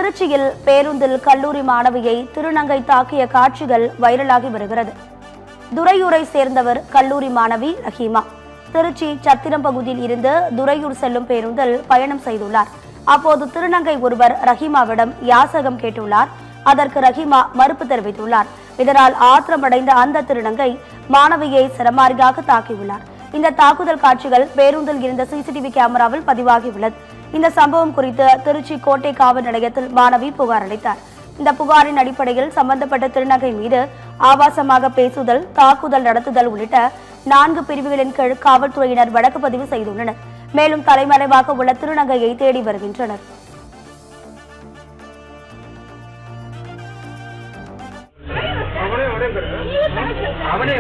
திருச்சியில் பேருந்தில் கல்லூரி மாணவியை திருநங்கை தாக்கிய காட்சிகள் வைரலாகி வருகிறது. துறையூரை சேர்ந்தவர் கல்லூரி மாணவி ரஹீமா. திருச்சி சத்திரம் பகுதியில் இருந்து துறையூர் செல்லும் பேருந்தில் பயணம் செய்துள்ளார். அப்போது திருநங்கை ஒருவர் ரஹீமாவிடம் யாசகம் கேட்டுள்ளார். அதற்கு ரஹீமா மறுப்பு தெரிவித்துள்ளார். இதனால் ஆத்திரமடைந்த அந்த திருநங்கை மாணவியை சரமாரியாக தாக்கியுள்ளார். இந்த தாக்குதல் காட்சிகள் பேருந்தில் இருந்த சிசிடிவி கேமராவில் பதிவாகியுள்ளது. இந்த சம்பவம் குறித்து திருச்சி கோட்டை காவல் நிலையத்தில் மாணவி புகார் அளித்தார். இந்த புகாரின் அடிப்படையில் சம்பந்தப்பட்ட திருநங்கை மீது ஆபாசமாக பேசுதல், தாக்குதல் நடத்துதல் உள்ளிட்ட 4 பிரிவுகளின் கீழ் காவல்துறையினர் வழக்கு பதிவு செய்துள்ளனர். மேலும் தலைமறைவாக உள்ள திருநங்கையை தேடி வருகின்றனர். அவனே